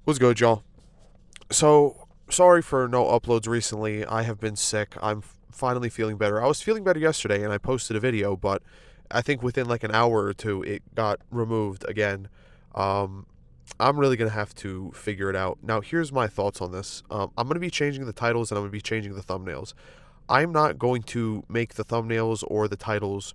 What's good, y'all? So, sorry for no uploads recently. I have been sick. I'm finally feeling better. I was feeling better yesterday and I posted a video, but I think within like an hour or two it got removed again. Um, I'm really going to have to figure it out. Now, here's my thoughts on this. I'm going to be changing the titles and I'm going to be changing the thumbnails. I'm not going to make the thumbnails or the titles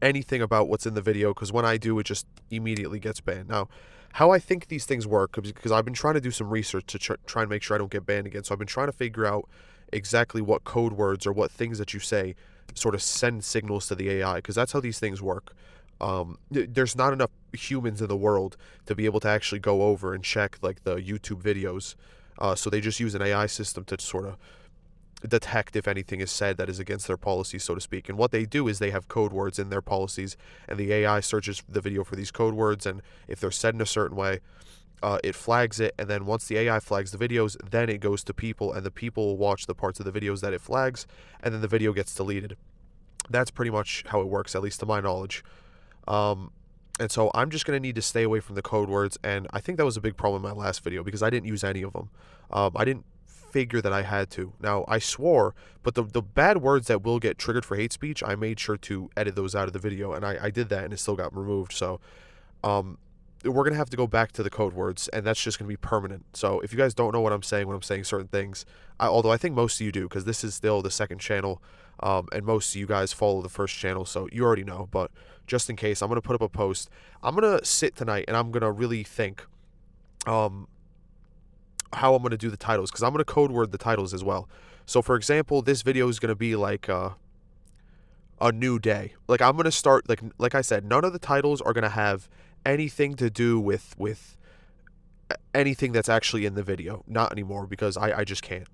anything about what's in the video because when I do, it just immediately gets banned. Now, how I think these things work, because I've been trying to do some research to try and make sure I don't get banned again. So I've been trying to figure out exactly what code words or what things that you say sort of send signals to the AI, because that's how these things work. There's not enough humans in the world to be able to actually go over and check like the YouTube videos. So they just use an AI system to sort of detect if anything is said that is against their policies, so to speak. And what they do is they have code words in their policies, and the AI searches the video for these code words, and if they're said in a certain way, it flags it, and then once the AI flags the videos, then it goes to people, and the people will watch the parts of the videos that it flags, and then the video gets deleted. That's pretty much how it works, at least to my knowledge. Um, and so I'm just going to need to stay away from the code words, and I think that was a big problem in my last video because I didn't use any of them. I didn't figure that I had to. Now, I swore, but the bad words that will get triggered for hate speech, I made sure to edit those out of the video, and I did that, and it still got removed. So um, we're going to have to go back to the code words, and that's just going to be permanent. So if you guys don't know what I'm saying when I'm saying certain things, although I think most of you do, because this is still the second channel, and most of you guys follow the first channel, so you already know. But just in case, I'm going to put up a post. I'm going to sit tonight, and I'm going to really think um, how I'm going to do the titles, because I'm going to code word the titles as well. So, for example, this video is going to be like a new day. Like I'm going to start like I said, none of the titles are going to have anything to do with anything that's actually in the video. Not anymore, because I just can't.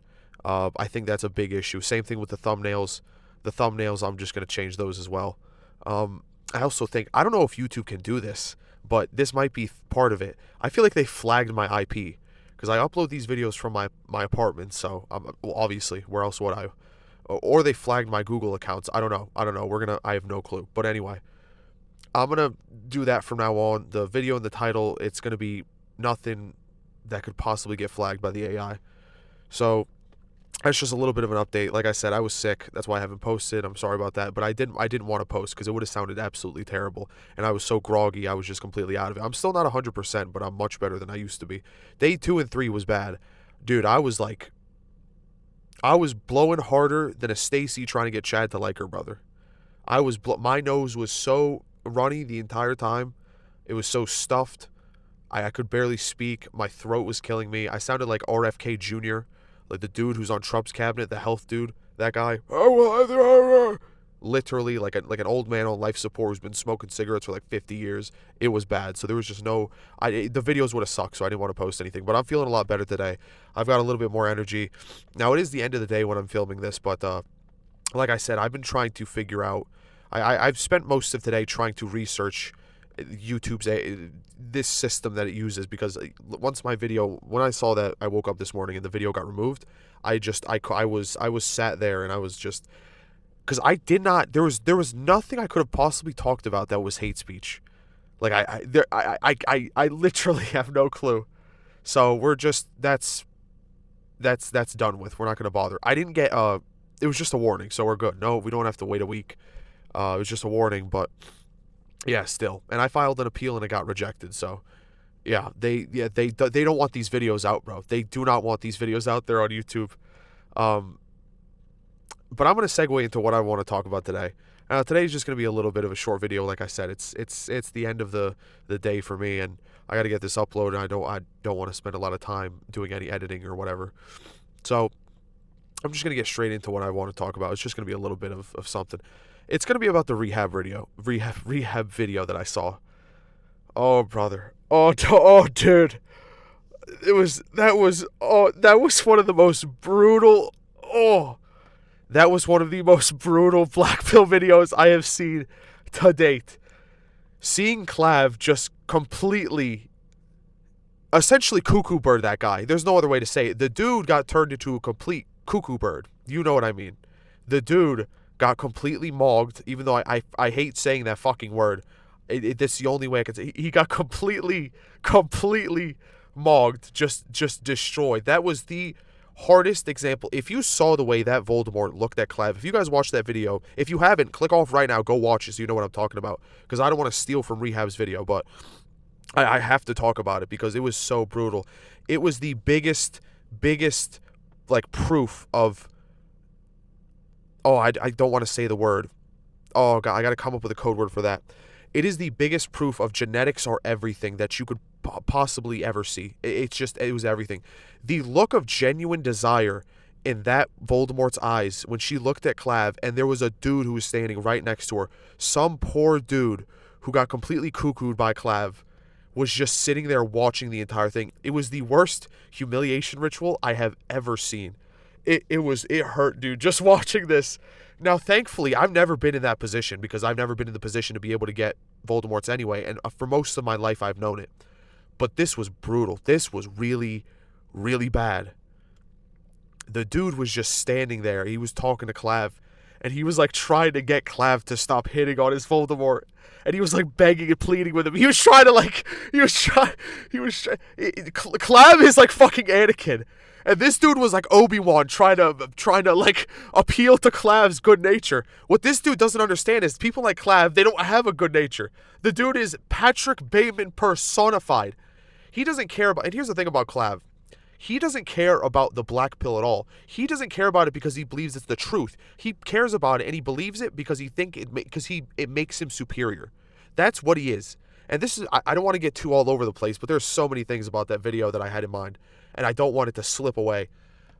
I think that's a big issue. Same thing with the thumbnails. The thumbnails, I'm just going to change those as well. I also think, I don't know if YouTube can do this, but this might be part of it. I feel like they flagged my IP because I upload these videos from my apartment. So well, obviously, where else would I? Or they flagged my Google accounts. I don't know. I don't know. I have no clue. But anyway, I'm gonna do that from now on. The video and the title, it's gonna be nothing that could possibly get flagged by the AI. So that's just a little bit of an update. Like I said, I was sick. That's why I haven't posted. I'm sorry about that. But I didn't want to post because it would have sounded absolutely terrible. And I was so groggy. I was just completely out of it. I'm still not 100%, but I'm much better than I used to be. Day 2 and 3 was bad. Dude, I was blowing harder than a Stacy trying to get Chad to like her brother. My nose was so runny the entire time. It was so stuffed. I could barely speak. My throat was killing me. I sounded like RFK Jr., like the dude who's on Trump's cabinet, the health dude. That guy. Literally like an old man on life support who's been smoking cigarettes for like 50 years. It was bad. So there was just no. The videos would have sucked, so I didn't want to post anything. But I'm feeling a lot better today. I've got a little bit more energy. Now it is the end of the day when I'm filming this, but like I said, I've been trying to figure out. I've spent most of today trying to research YouTube's this system that it uses, because once my video, when I saw that, I woke up this morning and the video got removed. I was sat there and I was just, because I did not, there was nothing I could have possibly talked about that was hate speech. Like I literally have no clue. So we're just that's done with. We're not gonna bother. I didn't get it was just a warning, so we're good. No, we don't have to wait a week. It was just a warning, but yeah, still. And I filed an appeal and it got rejected. So they don't want these videos out, bro. They do not want these videos out there on YouTube. Um, but I'm gonna segue into what I want to talk about today. Today's just gonna be a little bit of a short video. Like I said, it's the end of the day for me, and I got to get this uploaded. I don't want to spend a lot of time doing any editing or whatever. So I'm just gonna get straight into what I want to talk about. It's just gonna be a little bit of something. It's gonna be about the rehab video that I saw. Oh brother. Oh dude. That was one of the most brutal. Oh, that was one of the most brutal black pill videos I have seen to date. Seeing Clav just completely, essentially cuckoo bird that guy. There's no other way to say it. The dude got turned into a complete cuckoo bird. You know what I mean. The dude got completely mogged, even though I hate saying that fucking word. That's the only way I can say. He got completely mogged, just destroyed. That was the hardest example. If you saw the way that Voldemort looked at Clav, if you guys watched that video, if you haven't, click off right now, go watch it so you know what I'm talking about. Because I don't want to steal from Rehab's video, but I have to talk about it because it was so brutal. It was the biggest, like, proof of... Oh, I don't want to say the word. Oh, God, I got to come up with a code word for that. It is the biggest proof of genetics are everything that you could possibly ever see. It was everything. The look of genuine desire in that Voldemort's eyes when she looked at Clav, and there was a dude who was standing right next to her. Some poor dude who got completely cuckooed by Clav was just sitting there watching the entire thing. It was the worst humiliation ritual I have ever seen. It hurt, dude, just watching this. Now, thankfully, I've never been in that position because I've never been in the position to be able to get Voldemort's anyway, and for most of my life, I've known it. But this was brutal. This was really, really bad. The dude was just standing there. He was talking to Clav, and he was, like, trying to get Clav to stop hitting on his Voldemort. And he was, like, begging and pleading with him. He was trying to, like, Clav is, like, fucking Anakin. And this dude was like Obi-Wan trying to like appeal to Clav's good nature. What this dude doesn't understand is people like Clav, they don't have a good nature. The dude is Patrick Bateman personified. He doesn't care about, and here's the thing about Clav. He doesn't care about the black pill at all. He doesn't care about it because he believes it's the truth. He cares about it and he believes it because it makes him superior. That's what he is. And this is, I don't want to get too all over the place, but there's so many things about that video that I had in mind, and I don't want it to slip away.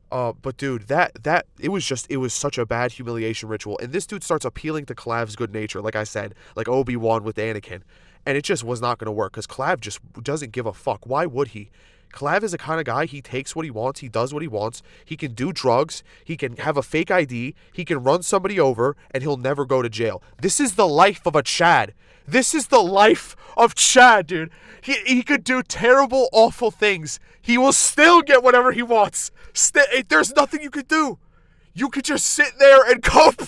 But dude, it was such a bad humiliation ritual. And this dude starts appealing to Clav's good nature, like I said, like Obi-Wan with Anakin. And it just was not going to work because Clav just doesn't give a fuck. Why would he? Clav is the kind of guy, he takes what he wants, he does what he wants, he can do drugs, he can have a fake ID, he can run somebody over, and he'll never go to jail. This is the life of a Chad. This is the life of Chad, dude. He could do terrible, awful things. He will still get whatever he wants. There's nothing you could do. You could just sit there and cope.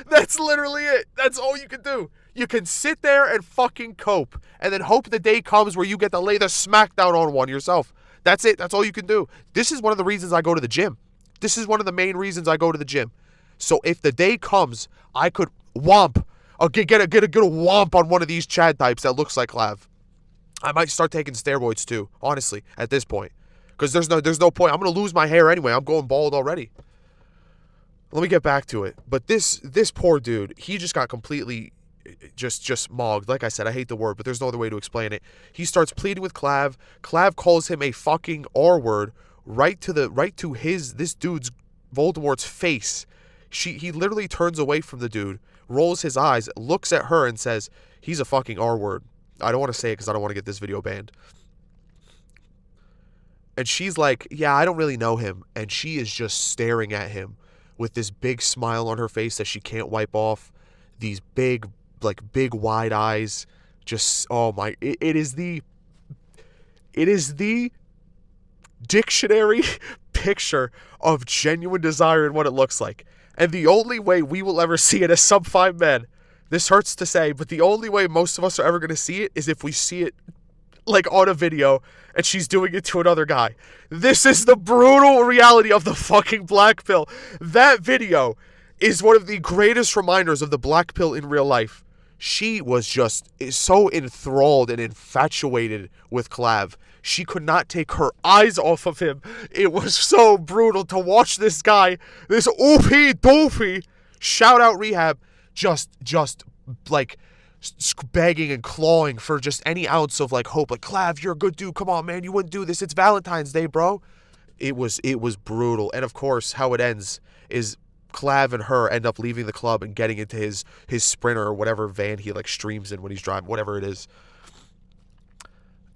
That's literally it. That's all you can do. You can sit there and fucking cope, and then hope the day comes where you get to lay the smackdown on one yourself. That's it. That's all you can do. This is one of the reasons I go to the gym. This is one of the main reasons I go to the gym. So if the day comes, I could whomp. I'll get a whomp on one of these Chad types that looks like Clav. I might start taking steroids too, honestly, at this point. Because there's no point. I'm going to lose my hair anyway. I'm going bald already. Let me get back to it. But this poor dude, he just got completely just mogged. Like I said, I hate the word, but there's no other way to explain it. He starts pleading with Clav. Clav calls him a fucking R word right to this dude's Voldemort's face. He literally turns away from the dude, rolls his eyes, looks at her and says, he's a fucking R word. I don't want to say it because I don't want to get this video banned. And she's like, yeah, I don't really know him. And she is just staring at him with this big smile on her face that she can't wipe off. These big wide eyes. Just, oh my, it is the dictionary picture of genuine desire and what it looks like. And the only way we will ever see it as sub 5 men, this hurts to say, but the only way most of us are ever going to see it is if we see it like on a video and she's doing it to another guy. This is the brutal reality of the fucking black pill. That video is one of the greatest reminders of the black pill in real life. She was just so enthralled and infatuated with Clav. She could not take her eyes off of him. It was so brutal to watch this guy, this oofy doofy, shout out Rehab, just like begging and clawing for just any ounce of like hope. Like, Clav, you're a good dude. Come on, man. You wouldn't do this. It's Valentine's Day, bro. It was brutal. And of course, how it ends is Clav and her end up leaving the club and getting into his Sprinter or whatever van he like streams in when he's driving, whatever it is.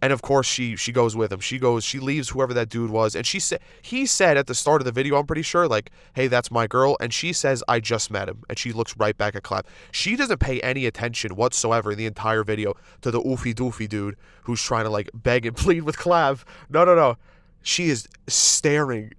And of course she goes with him. She leaves whoever that dude was, and he said at the start of the video, I'm pretty sure, like, hey, that's my girl, and she says, I just met him, and she looks right back at Clav. She doesn't pay any attention whatsoever in the entire video to the oofy doofy dude who's trying to like beg and plead with Clav. No. She is staring,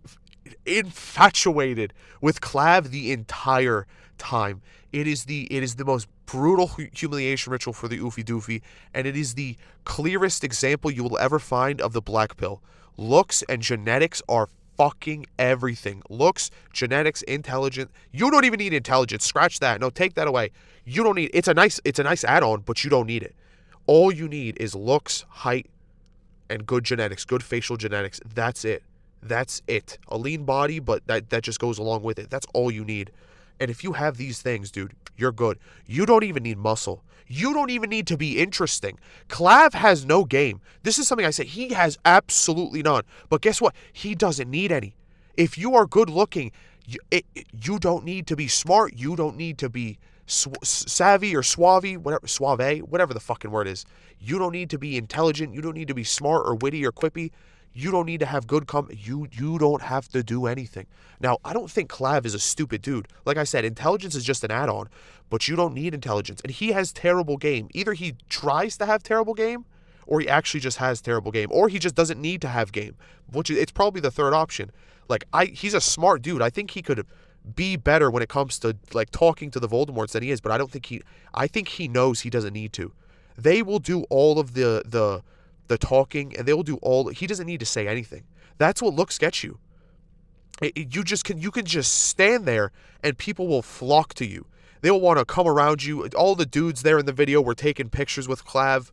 infatuated with Clav the entire time. It is the most brutal humiliation ritual for the oofy doofy, and it is the clearest example you will ever find of the black pill. Looks and genetics are fucking everything. Looks, genetics, intelligence. You don't even need intelligence. Scratch that. No, take that away. You don't need it's a nice add-on, but you don't need it. All you need is looks, height, and good genetics, good facial genetics. That's it. That's it. A lean body, but that just goes along with it. That's all you need. And if you have these things, dude, you're good. You don't even need muscle. You don't even need to be interesting. Clav has no game. This is something I say. He has absolutely none. But guess what? He doesn't need any. If you are good looking, you don't need to be smart. You don't need to be savvy or suave, whatever the fucking word is. You don't need to be intelligent. You don't need to be smart or witty or quippy. You don't need to have good you don't have to do anything. Now, I don't think Clav is a stupid dude. Like I said, intelligence is just an add-on, but you don't need intelligence. And he has terrible game. Either he tries to have terrible game, or he actually just has terrible game, or he just doesn't need to have game, which it's probably the third option. Like he's a smart dude. I think he could be better when it comes to like talking to the Voldemorts than he is, but I think he knows he doesn't need to. They will do all of the talking, and they will do all. He doesn't need to say anything. That's what looks get you. You can just stand there, and people will flock to you. They will want to come around you. All the dudes there in the video were taking pictures with Clav.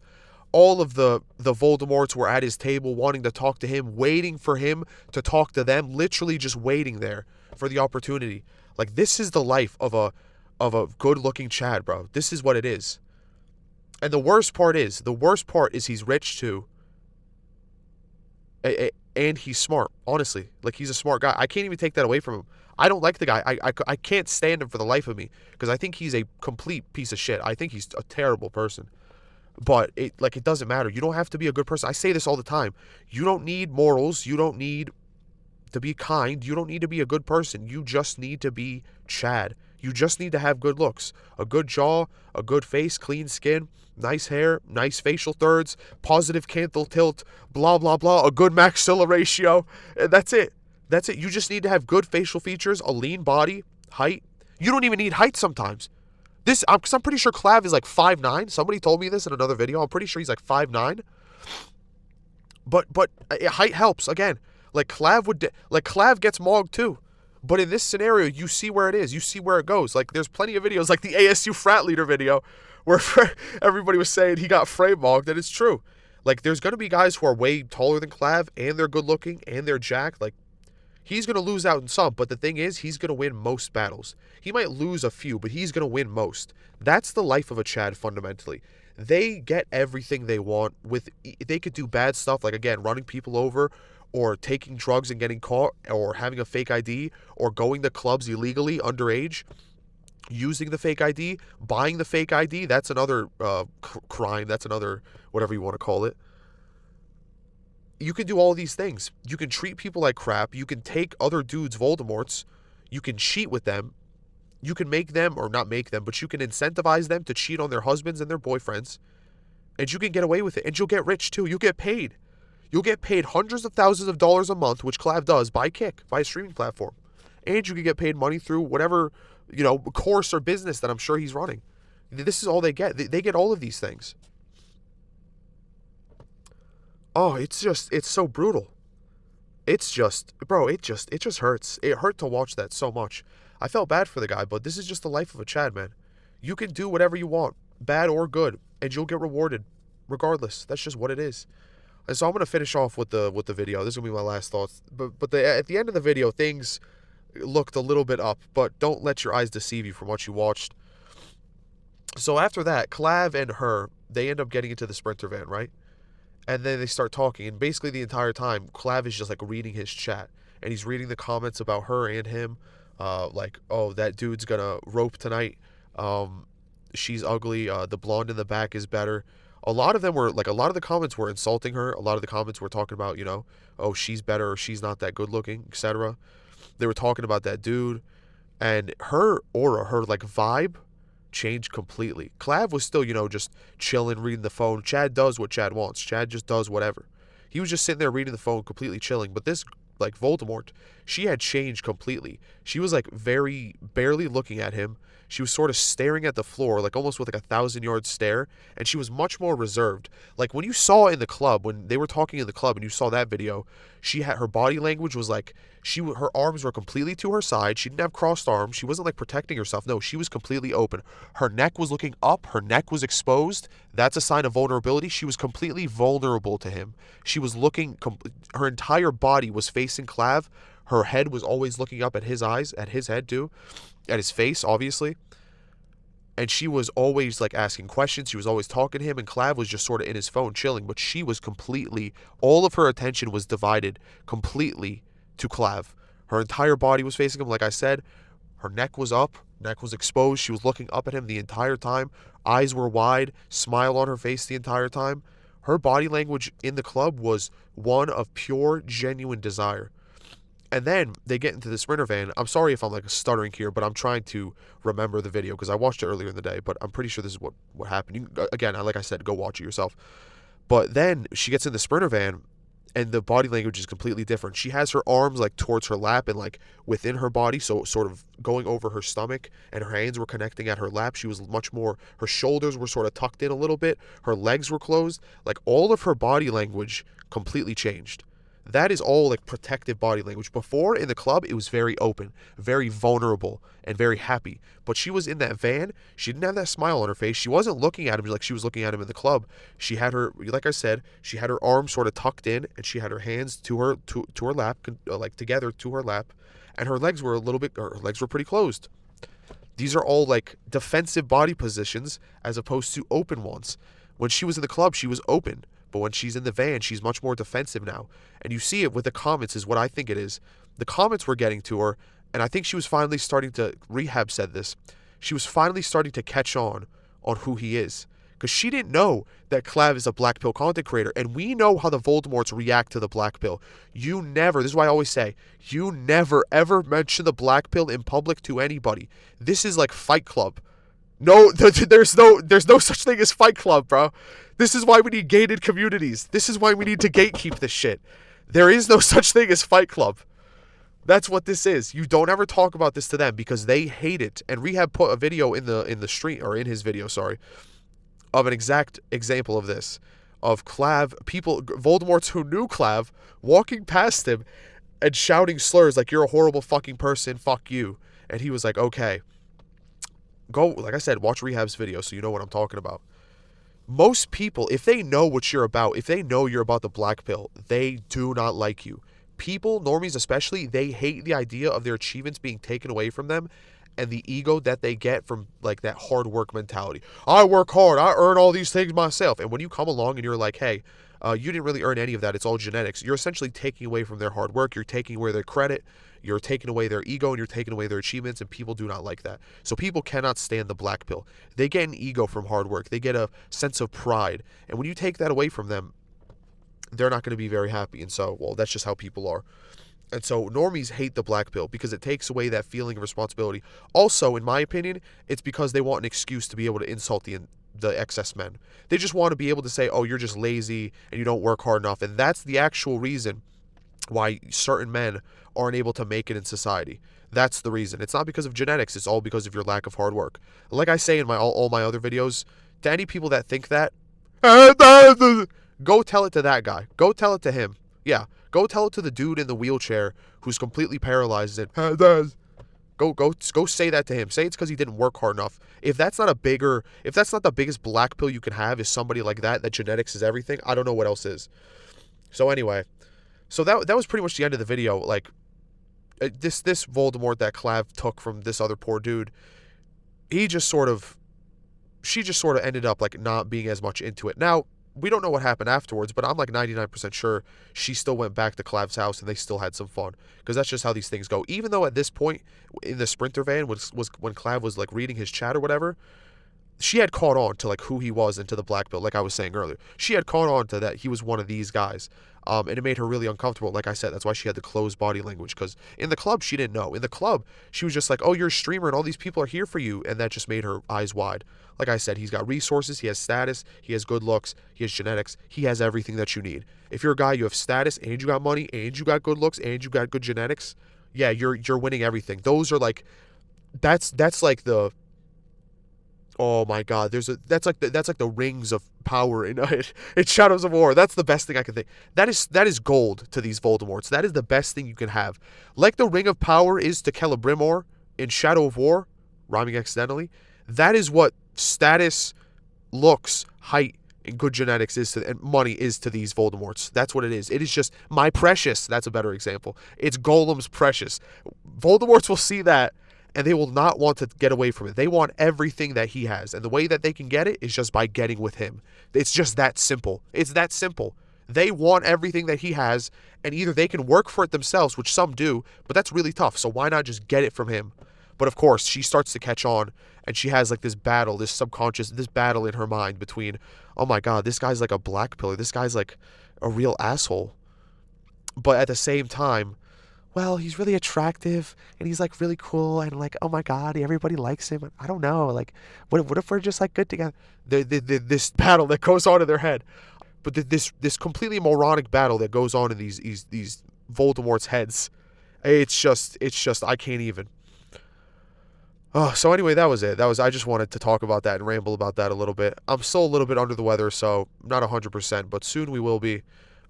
All of the Voldemorts were at his table wanting to talk to him, waiting for him to talk to them, literally just waiting there for the opportunity. Like, this is the life of a good-looking Chad, bro. This is what it is. And the worst part is he's rich too. And he's smart, honestly. Like, he's a smart guy. I can't even take that away from him. I don't like the guy. I can't stand him for the life of me, because I think he's a complete piece of shit. I think he's a terrible person. But it doesn't matter. You don't have to be a good person. I say this all the time. You don't need morals. You don't need to be kind. You don't need to be a good person. You just need to be Chad. You just need to have good looks, a good jaw, a good face, clean skin, nice hair, nice facial thirds, positive canthal tilt, blah, blah, blah, a good maxilla ratio. That's it. That's it. You just need to have good facial features, a lean body, height. You don't even need height sometimes. Because I'm pretty sure Clav is like 5'9". Somebody told me this in another video. I'm pretty sure he's like 5'9". But height helps. Again, Clav gets mogged too. But in this scenario, you see where it is. You see where it goes. Like, there's plenty of videos, like the ASU frat leader video, where everybody was saying he got frame mogged, and it's true. Like, there's going to be guys who are way taller than Clav, and they're good looking, and they're jacked. Like, he's going to lose out in some, but the thing is, he's going to win most battles. He might lose a few, but he's going to win most. That's the life of a Chad, fundamentally. They get everything they want. They could do bad stuff, like, again, running people over, or taking drugs and getting caught, or having a fake ID, or going to clubs illegally underage, using the fake ID, buying the fake ID. That's another crime. That's another whatever you want to call it. You can do all these things. You can treat people like crap. You can take other dudes' Voldemorts. You can cheat with them. You can make them, or not make them, but you can incentivize them to cheat on their husbands and their boyfriends. And you can get away with it. And you'll get rich too. You'll get paid. You'll get paid hundreds of thousands of dollars a month, which Clav does, by Kick, by a streaming platform. And you can get paid money through whatever, course or business that I'm sure he's running. This is all they get. They get all of these things. Oh, it's so brutal. It's just, bro, it just hurts. It hurt to watch that so much. I felt bad for the guy, but this is just the life of a Chad, man. You can do whatever you want, bad or good, and you'll get rewarded regardless. That's just what it is. And so I'm going to finish off with the video. This is going to be my last thoughts. But at the end of the video, things looked a little bit up, but don't let your eyes deceive you from what you watched. So after that, Clav and her, they end up getting into the Sprinter van, right? And then they start talking, and basically the entire time, Clav is just like reading his chat, and he's reading the comments about her and him, like, oh, that dude's gonna rope tonight, she's ugly, the blonde in the back is better. A lot of the comments were insulting her. A lot of the comments were talking about, oh, she's better, or she's not that good looking, etc. They were talking about that dude, and her aura, her like vibe, changed completely. Clav was still, just chilling, reading the phone. Chad does what Chad wants. Chad just does whatever. He was just sitting there reading the phone, completely chilling. But this, like, Voldemort, she had changed completely. She was like very barely looking at him. She was sort of staring at the floor, like almost with like a 1,000-yard stare, and she was much more reserved. Like when you saw in the club, when they were talking in the club and you saw that video, she had her body language was like her arms were completely to her side. She didn't have crossed arms. She wasn't like protecting herself. No, she was completely open. Her neck was looking up. Her neck was exposed. That's a sign of vulnerability. She was completely vulnerable to him. She was looking. Her entire body was facing Clav. Her head was always looking up at his eyes, at his head too, at his face, obviously. And she was always like asking questions. She was always talking to him, and Clav was just sort of in his phone chilling. But she was completely, all of her attention was divided completely to Clav. Her entire body was facing him, like I said. Her neck was up, neck was exposed. She was looking up at him the entire time. Eyes were wide, smile on her face the entire time. Her body language in the club was one of pure, genuine desire. And then they get into the Sprinter van. I'm sorry if I'm like stuttering here, but I'm trying to remember the video because I watched it earlier in the day, but I'm pretty sure this is what happened. Again, like I said, go watch it yourself. But then she gets in the Sprinter van and the body language is completely different. She has her arms like towards her lap and like within her body, so sort of going over her stomach, and her hands were connecting at her lap. She was much more, her shoulders were sort of tucked in a little bit. Her legs were closed. Like all of her body language completely changed. That is all like protective body language. Before in the club, it was very open, very vulnerable, and very happy. But she was in that van. She didn't have that smile on her face. She wasn't looking at him like she was looking at him in the club. She had her, like I said, she had her arms sort of tucked in, and she had her hands to her lap, like together to her lap, and her legs were her legs were pretty closed. These are all like defensive body positions as opposed to open ones. When she was in the club, she was open. But when she's in the van, she's much more defensive now. And you see it with the comments is what I think it is. The comments were getting to her, and I think she was finally starting to, Rehab said this, she was finally starting to catch on who he is. Because she didn't know that Clav is a Black Pill content creator, and we know how the Voldemorts react to the Black Pill. This is why I always say, you never ever mention the Black Pill in public to anybody. This is like Fight Club. No, there's no such thing as Fight Club, bro. This is why we need gated communities. This is why we need to gatekeep this shit. There is no such thing as Fight Club. That's what this is. You don't ever talk about this to them because they hate it. And Rehab put a video in the stream, or in his video, sorry, of an exact example of this. Of Clav, Voldemorts who knew Clav, walking past him and shouting slurs like, you're a horrible fucking person, fuck you. And he was like, okay. Go, like I said, watch Rehab's video so you know what I'm talking about. Most people, if they know what you're about, if they know you're about the Black Pill, they do not like you. People, normies especially, they hate the idea of their achievements being taken away from them and the ego that they get from like that hard work mentality. I work hard, I earn all these things myself. And when you come along and you're like, hey, you didn't really earn any of that, it's all genetics, you're essentially taking away from their hard work, you're taking away their credit, you're taking away their ego, and you're taking away their achievements, and people do not like that. So people cannot stand the Black Pill. They get an ego from hard work. They get a sense of pride. And when you take that away from them, they're not going to be very happy. And so, well, that's just how people are. And so normies hate the Black Pill because it takes away that feeling of responsibility. Also, in my opinion, it's because they want an excuse to be able to insult the excess men. They just want to be able to say, oh, you're just lazy and you don't work hard enough. And that's the actual reason why certain men aren't able to make it in society. That's the reason. It's not because of genetics. It's all because of your lack of hard work. Like I say in all my other videos, to any people that think that, go tell it to that guy. Go tell it to him. Yeah, go tell it to the dude in the wheelchair who's completely paralyzed. Go say that to him. Say it's because he didn't work hard enough. If that's not the biggest Black Pill you can have is somebody like that genetics is everything, I don't know what else is. So anyway, so that was pretty much the end of the video. Like, this Voldemort that Clav took from this other poor dude, she just sort of ended up like not being as much into it. Now, we don't know what happened afterwards, but I'm like 99% sure she still went back to Clav's house and they still had some fun, because that's just how these things go. Even though at this point in the Sprinter van when Clav was like reading his chat or whatever, she had caught on to like who he was and to the Black Pill. Like I was saying earlier, she had caught on to that he was one of these guys. And it made her really uncomfortable. Like I said, that's why she had the closed body language, because in the club, she didn't know. In the club, she was just like, oh, you're a streamer and all these people are here for you. And that just made her eyes wide. Like I said, he's got resources, he has status, he has good looks, he has genetics, he has everything that you need. If you're a guy, you have status, and you got money, and you got good looks, and you got good genetics, yeah, you're winning everything. Those are like, that's like the Oh my God, that's like the rings of power in in Shadows of War. That's the best thing I can think. That is gold to these Voldemorts. That is the best thing you can have. Like the ring of power is to Celebrimor in Shadow of War, rhyming accidentally. That is what status, looks, height, and good genetics is to, and money is to these Voldemorts. That's what it is. It is just my precious. That's a better example. It's Golem's precious. Voldemorts will see that and they will not want to get away from it. They want everything that he has. And the way that they can get it is just by getting with him. It's just that simple. It's that simple. They want everything that he has, and either they can work for it themselves, which some do, but that's really tough. So why not just get it from him? But of course, she starts to catch on, and she has like this battle, this battle in her mind between, oh my God, this guy's like a black pillar. This guy's like a real asshole. But at the same time, well, he's really attractive and he's like really cool and like, oh my God, everybody likes him. I don't know. Like, what if we're just like good together? This battle that goes on in their head. But this completely moronic battle that goes on in these Voldemort's heads. It's just I can't even. Oh, so anyway, that was it. I just wanted to talk about that and ramble about that a little bit. I'm still a little bit under the weather, so not 100%, but soon we will be.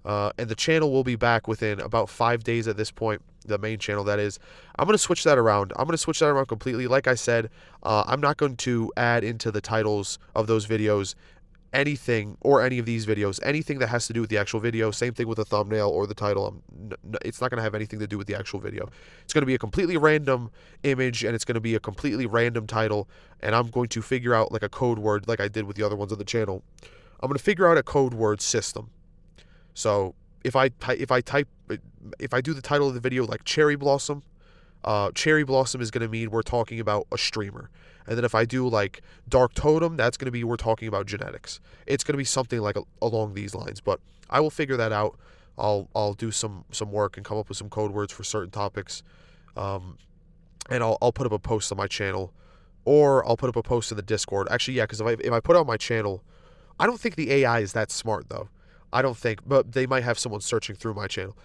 And the channel will be back within about 5 days at this point. The main channel, that is. I'm going to switch that around. I'm going to switch that around completely. Like I said, I'm not going to add into the titles of those videos anything, or any of these videos, anything that has to do with the actual video. Same thing with the thumbnail or the title. It's not going to have anything to do with the actual video. It's going to be a completely random image, and it's going to be a completely random title, and I'm going to figure out like a code word like I did with the other ones on the channel. I'm going to figure out a code word system. So if I do the title of the video like Cherry Blossom, Cherry Blossom is going to mean we're talking about a streamer. And then if I do like Dark Totem, that's going to be we're talking about genetics. It's going to be something like along these lines. But I will figure that out. I'll do some work and come up with some code words for certain topics. And I'll put up a post on my channel, or I'll put up a post in the Discord. Actually, yeah, because if I put it on my channel, I don't think the AI is that smart though. I don't think, but they might have someone searching through my channel.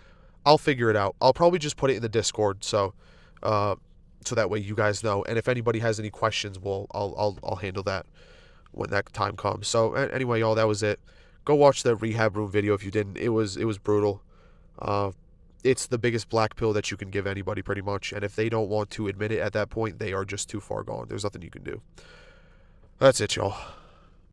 I'll figure it out. I'll probably just put it in the Discord, so that way you guys know. And if anybody has any questions, well, I'll handle that when that time comes. So anyway, y'all, that was it. Go watch the rehab room video if you didn't. It was brutal. It's the biggest black pill that you can give anybody, pretty much. And if they don't want to admit it at that point, they are just too far gone. There's nothing you can do. That's it, y'all.